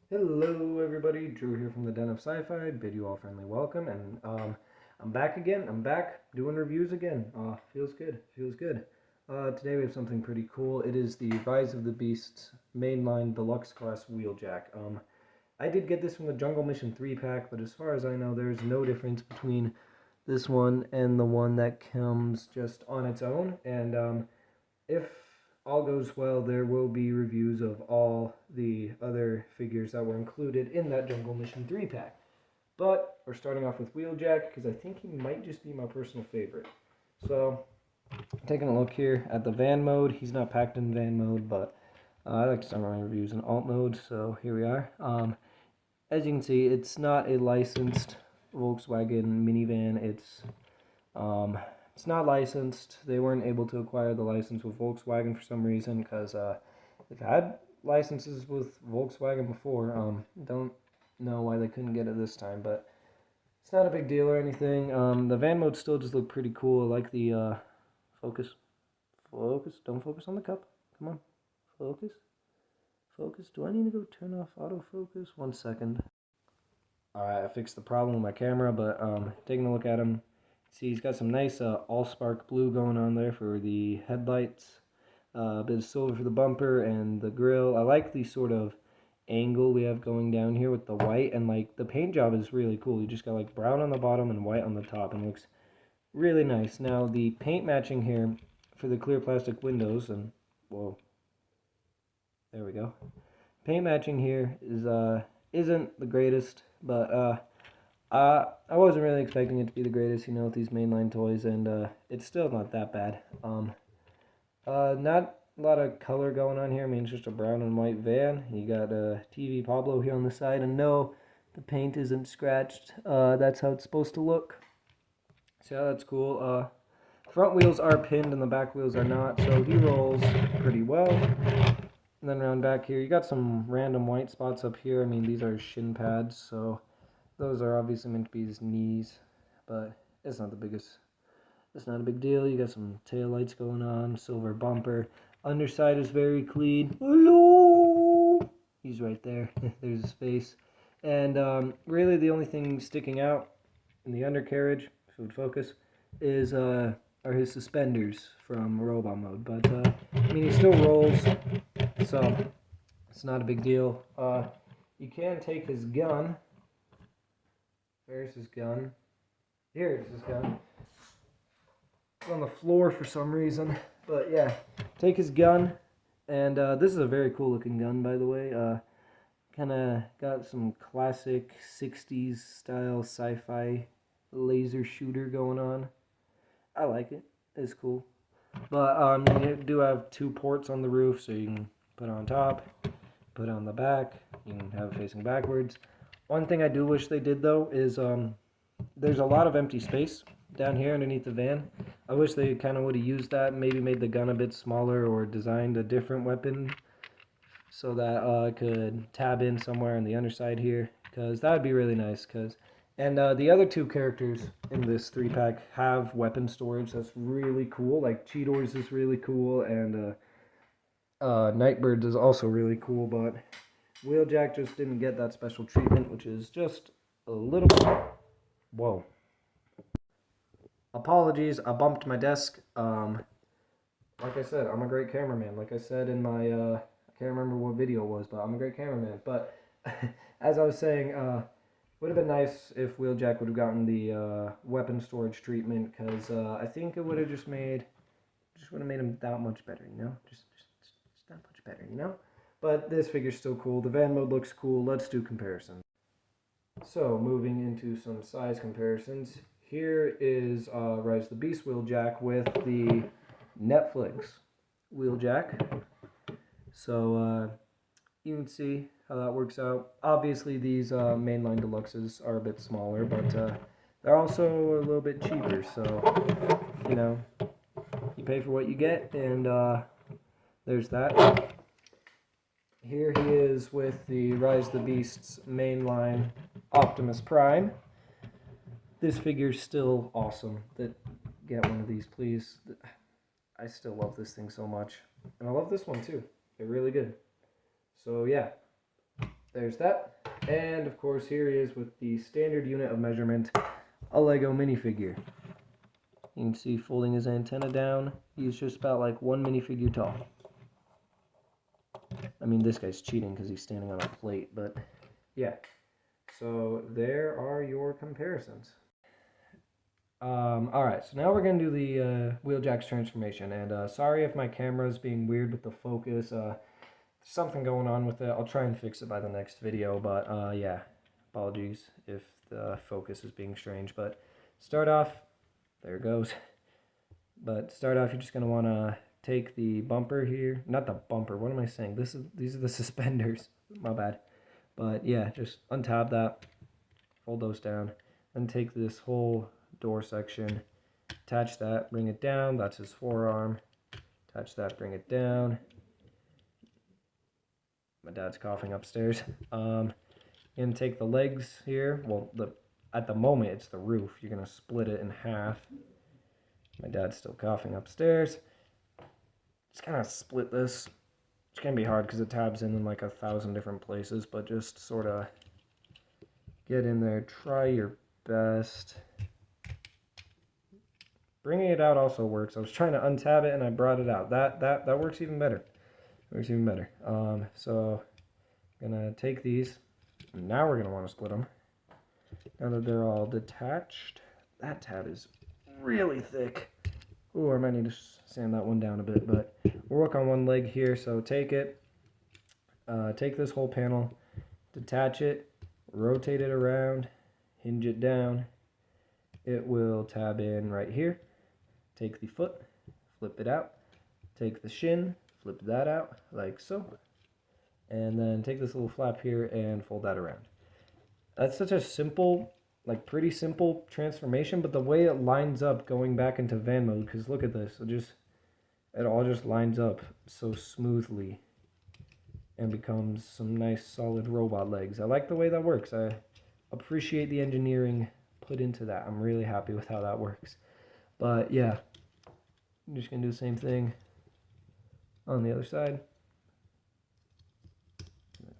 Hello everybody, Drew here from the Den of Sci-Fi. Bid you all friendly welcome, and I'm back again. I'm back doing reviews again. Feels good, feels good. Today we have something pretty cool. It is the Rise of the Beasts mainline deluxe class Wheeljack. I did get this from the Jungle Mission 3 pack, but as far as I know, there's no difference between this one and the one that comes just on its own. And if all goes well, there will be reviews of all the other figures that were included in that Jungle Mission 3 pack. But we're starting off with Wheeljack because I think he might just be my personal favorite. So, taking a look here at the van mode. He's not packed in van mode, but I like to start my reviews in alt mode, so here we are. As you can see, it's not a licensed Volkswagen minivan. It's not licensed. They weren't able to acquire the license with Volkswagen for some reason because they've had licenses with Volkswagen before. Don't know why they couldn't get it this time, but it's not a big deal or anything. The van mode still just look pretty cool. I like the focus. Focus. Don't focus on the cup. Come on. Focus. Focus. Do I need to go turn off autofocus? 1 second. Alright, I fixed the problem with my camera, but taking a look at him, see he's got some nice all-spark blue going on there for the headlights, a bit of silver for the bumper and the grille. I like the sort of angle we have going down here with the white, and like the paint job is really cool. You just got like brown on the bottom and white on the top, and it looks really nice. Now the paint matching here for the clear plastic windows, and whoa, there we go. Paint matching here is isn't the greatest, but I wasn't really expecting it to be the greatest, with these mainline toys, and it's still not that bad. Not a lot of color going on here. I mean, it's just a brown and white van. You got a TV Pablo here on the side, and no, the paint isn't scratched. That's how it's supposed to look. So that's cool. Front wheels are pinned and the back wheels are not, so he rolls pretty well. And then around back here, you got some random white spots up here. I mean, these are shin pads, so those are obviously meant to be his knees, but it's not the biggest. It's not a big deal. You got some tail lights going on, silver bumper. Underside is very clean. Hello! He's right there. There's his face. And really the only thing sticking out in the undercarriage, if it would focus, is are his suspenders from robot mode. But I mean, he still rolls, so it's not a big deal. You can take his gun. Where's his gun? Here is his gun. It's on the floor for some reason. But yeah, take his gun. And this is a very cool looking gun, by the way. Kind of got some classic 60s style sci-fi laser shooter going on. I like it. It's cool. But you do have 2 ports on the roof, so you can put it on top, put it on the back. You can have it facing backwards. One thing I do wish they did, though, is there's a lot of empty space down here underneath the van. I wish they kind of would have used that, maybe made the gun a bit smaller or designed a different weapon so that I could tab in somewhere on the underside here, because that would be really nice. And the other 2 characters in this 3-pack have weapon storage. That's really cool. Like Cheetor's is really cool, and Nightbird's is also really cool, but Wheeljack just didn't get that special treatment, which is just a little... Whoa. Apologies, I bumped my desk. Like I said, I'm a great cameraman. Like I said in my, I can't remember what video it was, but I'm a great cameraman. But as I was saying, would have been nice if Wheeljack would have gotten the weapon storage treatment, because I think it would have just would have made him that much better, Just that much better, But this figure's still cool. The van mode looks cool. Let's do comparisons. So, moving into some size comparisons. Here is Rise of the Beast Wheeljack with the Netflix Wheeljack. So, you can see how that works out. Obviously, these mainline deluxes are a bit smaller, but they're also a little bit cheaper. So, you pay for what you get, and there's that. Here he is with the Rise of the Beasts mainline Optimus Prime. This figure's still awesome. Get one of these, please. I still love this thing so much. And I love this one, too. They're really good. So, yeah. there's that. And of course here he is with the standard unit of measurement, a Lego minifigure. You can see folding his antenna down. He's just about like one minifigure tall. I mean, this guy's cheating because he's standing on a plate, but yeah. So there are your comparisons. Alright, so now we're going to do the Wheeljack's transformation. And sorry if my camera is being weird with the focus. There's something going on with it. I'll try and fix it by the next video, but yeah. Apologies if the focus is being strange. But start off, there it goes. But start off, you're just going to want to take the bumper here. Not the bumper, what am I saying? These are the suspenders. My bad. But yeah, just untab that, fold those down, and take this whole door section, attach that, bring it down. That's his forearm. Attach that, bring it down. My dad's coughing upstairs. And take the legs here. Well, at the moment it's the roof. You're gonna split it in half. My dad's still coughing upstairs. Just kind of split this. It's gonna be hard because it tabs in like 1,000 different places, but just sort of get in there. Try your best. Bringing it out also works. I was trying to untab it and I brought it out. That works even better. Works even better. So I'm gonna take these. Now we're gonna want to split them. Now that they're all detached, that tab is really thick. Ooh, I might need to sand that one down a bit, but we'll work on one leg here. So take it, take this whole panel, detach it, rotate it around, hinge it down. It will tab in right here. Take the foot, flip it out. Take the shin, flip that out like so. And then take this little flap here and fold that around. That's such a simple, like pretty simple transformation, but the way it lines up going back into van mode, because look at this, it all just lines up so smoothly and becomes some nice solid robot legs. I like the way that works. I appreciate the engineering put into that. I'm really happy with how that works. But yeah, I'm just gonna do the same thing on the other side.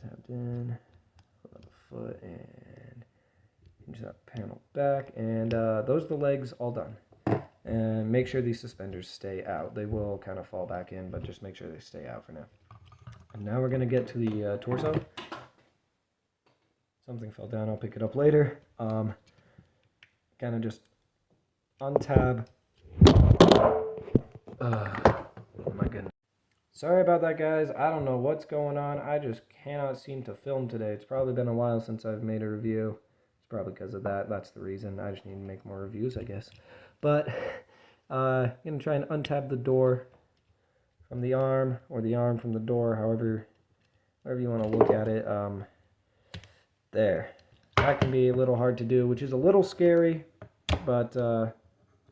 Tapped in, pull up the foot, and hinge that panel back. And those are the legs all done. And make sure these suspenders stay out. They will kind of fall back in, but just make sure they stay out for now. And now we're going to get to the torso. Something fell down, I'll pick it up later. Kind of just untab. Oh my goodness. Sorry about that, guys. I don't know what's going on. I just cannot seem to film today. It's probably been a while since I've made a review. It's probably because of that. That's the reason. I just need to make more reviews, I guess. But I'm going to try and untab the door from the arm, or the arm from the door, however you want to look at it. There. That can be a little hard to do, which is a little scary, but I'm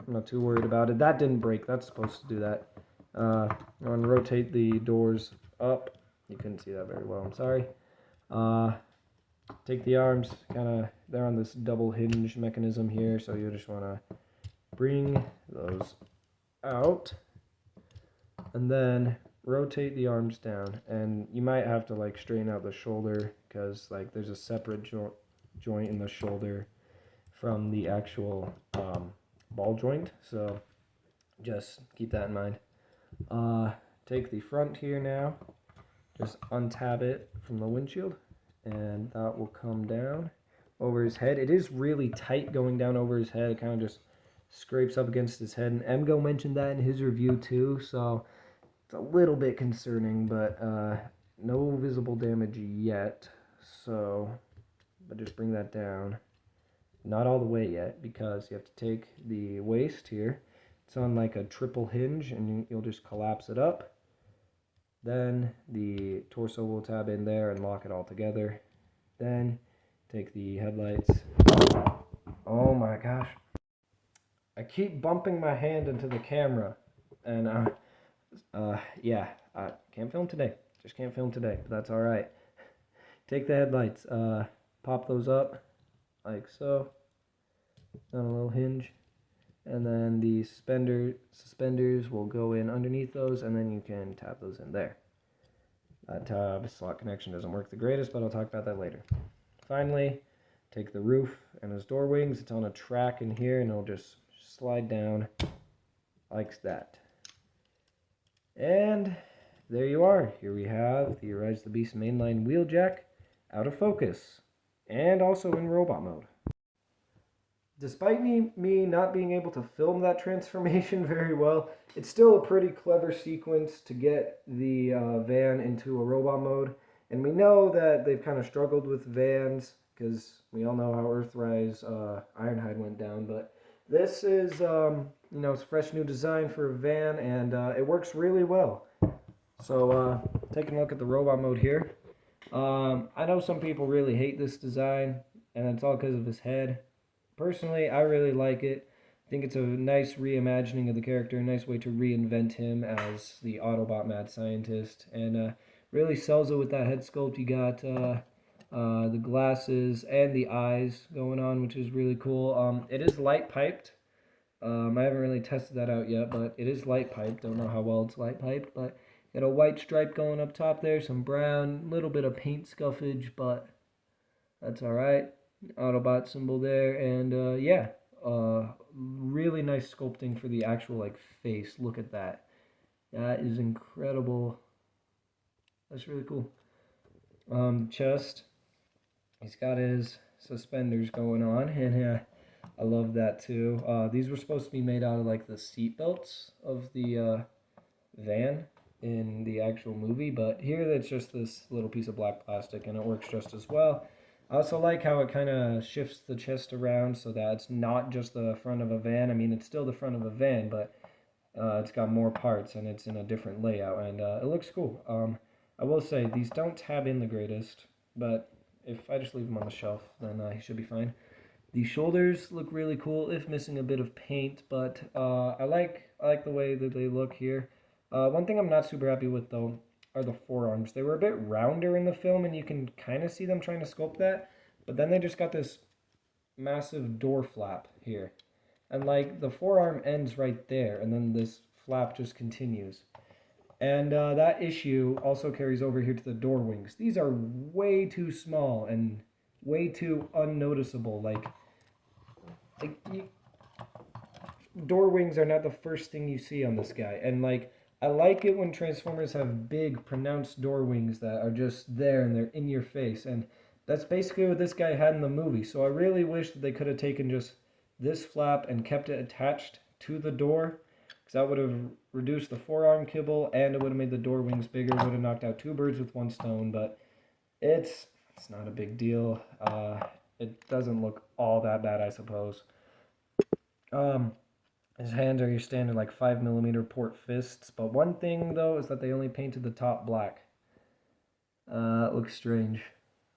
not too worried about it. That didn't break. That's supposed to do that. I'm going to rotate the doors up. You couldn't see that very well, I'm sorry. Take the arms, they're on this double hinge mechanism here, so you just want to bring those out, and then rotate the arms down. And you might have to like straighten out the shoulder, because like there's a separate joint in the shoulder from the actual ball joint, so just keep that in mind. Take the front here now, just untab it from the windshield, and that will come down over his head. It is really tight going down over his head. It kind of just scrapes up against his head, and Emgo mentioned that in his review too, so it's a little bit concerning, but no visible damage yet. So, but just bring that down. Not all the way yet, because you have to take the waist here. It's on like a triple hinge, and you'll just collapse it up. Then the torso will tab in there and lock it all together. Then take the headlights. Oh my gosh. I keep bumping my hand into the camera, and yeah, I can't film today. Just can't film today, but that's all right. Take the headlights, pop those up like so, on a little hinge, and then the suspenders will go in underneath those, and then you can tap those in there. That slot connection doesn't work the greatest, but I'll talk about that later. Finally, take the roof and his door wings. It's on a track in here, and it'll just slide down like that. And there you are. Here we have the Rise the Beast mainline Wheeljack out of focus and also in robot mode. Despite me not being able to film that transformation very well, it's still a pretty clever sequence to get the van into a robot mode. And we know that they've kind of struggled with vans because we all know how Earthrise Ironhide went down. But this is, it's a fresh new design for a van, and it works really well. So taking a look at the robot mode here. I know some people really hate this design, and it's all because of his head. Personally, I really like it. I think it's a nice reimagining of the character, a nice way to reinvent him as the Autobot mad scientist, and really sells it with that head sculpt. You got the glasses and the eyes going on, which is really cool. It is light piped. I haven't really tested that out yet, but it is light piped. Don't know how well it's light piped, but got a white stripe going up top there, some brown, little bit of paint scuffage, but that's all right. Autobot symbol there, and really nice sculpting for the actual face. Look at that. That is incredible. That's really cool. Chest. He's got his suspenders going on, and I love that too. These were supposed to be made out of the seat belts of the van in the actual movie, but here it's just this little piece of black plastic, and it works just as well. I also like how it kind of shifts the chest around so that it's not just the front of a van. I mean, it's still the front of a van, but it's got more parts and it's in a different layout, and it looks cool. I will say, these don't tab in the greatest, but if I just leave them on the shelf, then he should be fine. The shoulders look really cool, if missing a bit of paint, but I like the way that they look here. One thing I'm not super happy with, though, are the forearms. They were a bit rounder in the film, and you can kind of see them trying to sculpt that, but then they just got this massive door flap here. And the forearm ends right there, and then this flap just continues. And that issue also carries over here to the door wings. These are way too small and way too unnoticeable. Door wings are not the first thing you see on this guy. And I like it when Transformers have big, pronounced door wings that are just there and they're in your face. And that's basically what this guy had in the movie. So I really wish that they could have taken just this flap and kept it attached to the door, because that would have reduced the forearm kibble and it would have made the door wings bigger. Would have knocked out two birds with one stone, but it's not a big deal. It doesn't look all that bad, I suppose. His hands are your standard 5mm port fists, but one thing though is that they only painted the top black. It looks strange,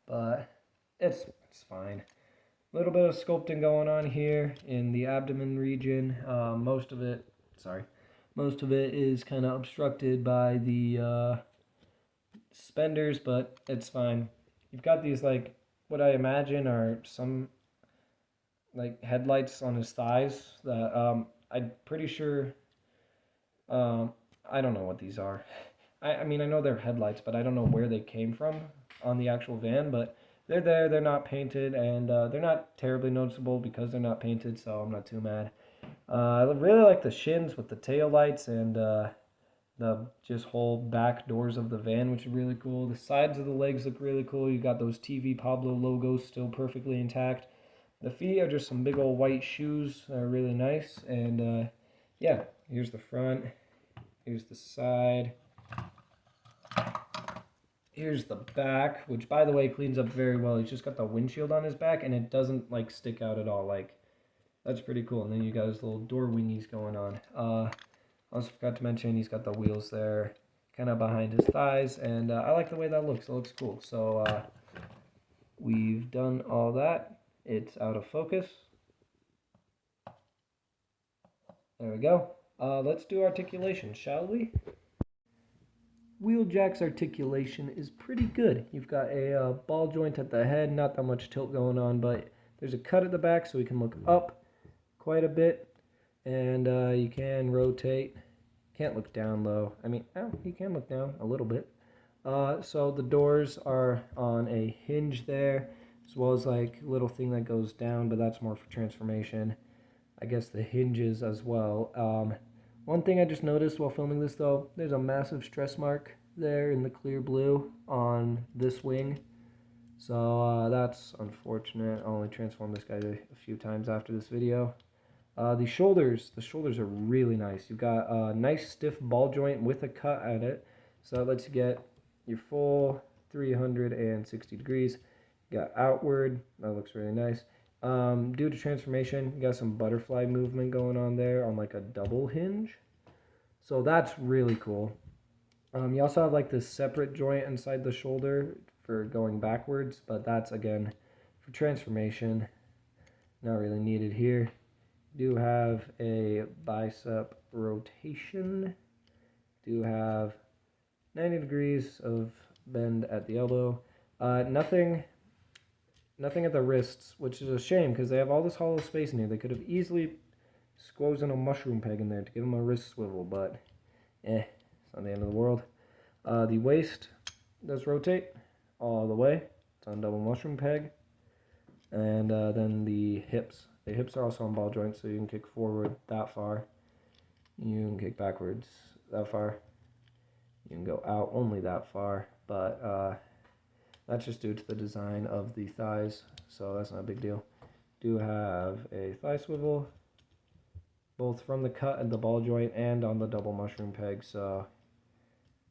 but it's fine. A little bit of sculpting going on here in the abdomen region. Most of it is kind of obstructed by the suspenders, but it's fine. You've got these what I imagine are some headlights on his thighs that I'm pretty sure, I don't know what these are. I mean, I know they're headlights, but I don't know where they came from on the actual van, but they're there, they're not painted, and they're not terribly noticeable because they're not painted, so I'm not too mad. I really like the shins with the tail lights and the just whole back doors of the van, which are really cool. The sides of the legs look really cool. You got those TV Pablo logos still perfectly intact. The feet are just some big old white shoes that are really nice. And yeah, here's the front. Here's the side. Here's the back, which by the way cleans up very well. He's just got the windshield on his back and it doesn't stick out at all. That's pretty cool. And then you got his little door wingies going on. Also forgot to mention he's got the wheels there kind of behind his thighs, and I like the way that looks. It looks cool. So we've done all that. It's out of focus. There we go. Let's do articulation, shall we? Wheeljack's articulation is pretty good. You've got a ball joint at the head, not that much tilt going on, but there's a cut at the back so we can look up quite a bit, and you can rotate. Can't look down though. I mean, you can look down a little bit. So the doors are on a hinge there, as well as like a little thing that goes down, but that's more for transformation. I guess the hinges as well. One thing I just noticed while filming this though, there's a massive stress mark there in the clear blue on this wing. So that's unfortunate. I'll only transform this guy a few times after this video. The shoulders are really nice. You've got a nice stiff ball joint with a cut at it. So that lets you get your full 360 degrees. You got outward, that looks really nice. Due to transformation, you got some butterfly movement going on there on like a double hinge. So that's really cool. You also have like this separate joint inside the shoulder for going backwards, but that's again for transformation. Not really needed here. Do have a bicep rotation. Do have 90 degrees of bend at the elbow. Nothing at the wrists, which is a shame because they have all this hollow space in here. They could have easily squozen in a mushroom peg in there to give them a wrist swivel, but it's not the end of the world. The waist does rotate all the way. It's on double mushroom peg. And then the hips. The hips are also on ball joints, so you can kick forward that far. You can kick backwards that far. You can go out only that far, but that's just due to the design of the thighs, so that's not a big deal. Do have a thigh swivel, both from the cut at the ball joint and on the double mushroom peg, so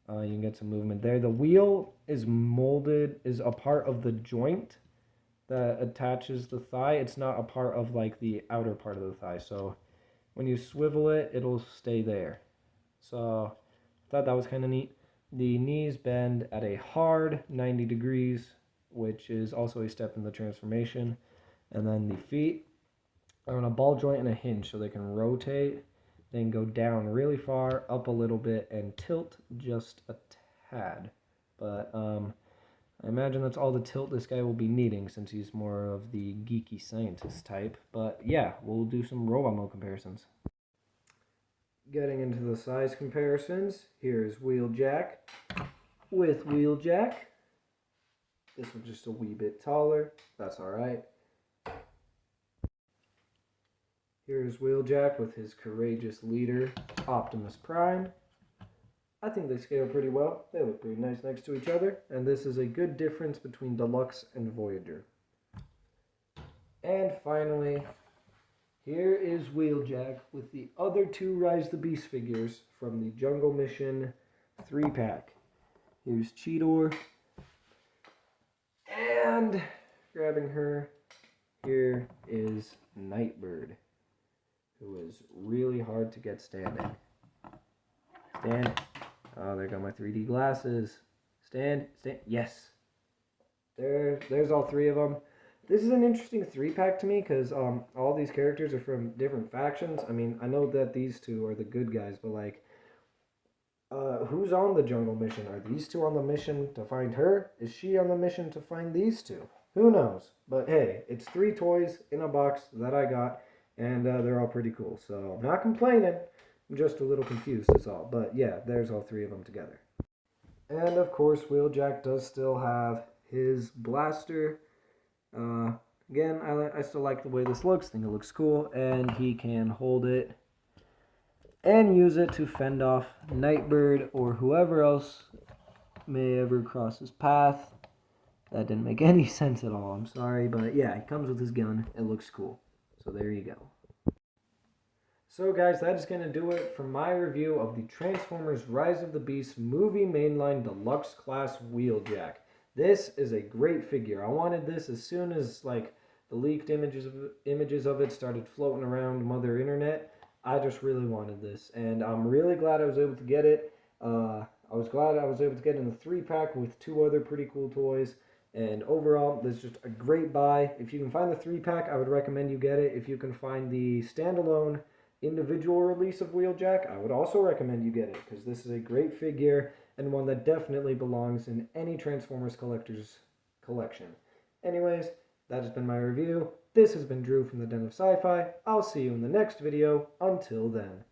you can get some movement there. The wheel is a part of the joint that attaches the thigh. It's not a part of like the outer part of the thigh, so when you swivel it, it'll stay there. So I thought that was kind of neat. The knees bend at a hard 90 degrees, which is also a step in the transformation. And then the feet are on a ball joint and a hinge, so they can rotate, then go down really far, up a little bit, and tilt just a tad. But I imagine that's all the tilt this guy will be needing since he's more of the geeky scientist type. But yeah, we'll do some robot mode comparisons. Getting into the size comparisons, here's Wheeljack with Wheeljack. This one's just a wee bit taller. That's alright. Here's Wheeljack with his courageous leader, Optimus Prime. I think they scale pretty well. They look pretty nice next to each other. And this is a good difference between Deluxe and Voyager. And finally, here is Wheeljack with the other two Rise the Beast figures from the Jungle Mission 3-pack. Here's Cheetor. And grabbing her, here is Nightbird, who is really hard to get standing. Stand. Oh, there go my 3D glasses. Stand. Yes. There's all three of them. This is an interesting 3-pack to me because all these characters are from different factions. I mean, I know that these two are the good guys, but like, who's on the Jungle Mission? Are these two on the mission to find her? Is she on the mission to find these two? Who knows? But hey, it's 3 toys in a box that I got, and they're all pretty cool. So I'm not complaining. I'm just a little confused is all. But yeah, there's all 3 of them together. And of course, Wheeljack does still have his blaster. Again, I still like the way this looks. I think it looks cool. And he can hold it and use it to fend off Nightbird or whoever else may ever cross his path. That didn't make any sense at all. I'm sorry. But yeah, he comes with his gun. It looks cool. So there you go. So guys, that is going to do it for my review of the Transformers Rise of the Beasts movie mainline deluxe class Wheeljack. This is a great figure. I wanted this as soon as like the leaked images of it started floating around Mother Internet. I just really wanted this, and I'm really glad I was able to get it. I was glad I was able to get in the 3-pack with 2 other pretty cool toys. And overall, this is just a great buy. If you can find the 3-pack, I would recommend you get it. If you can find the standalone individual release of Wheeljack, I would also recommend you get it, because this is a great figure and one that definitely belongs in any Transformers collector's collection. Anyways, that has been my review. This has been Drew from the Den of Sci-Fi. I'll see you in the next video. Until then.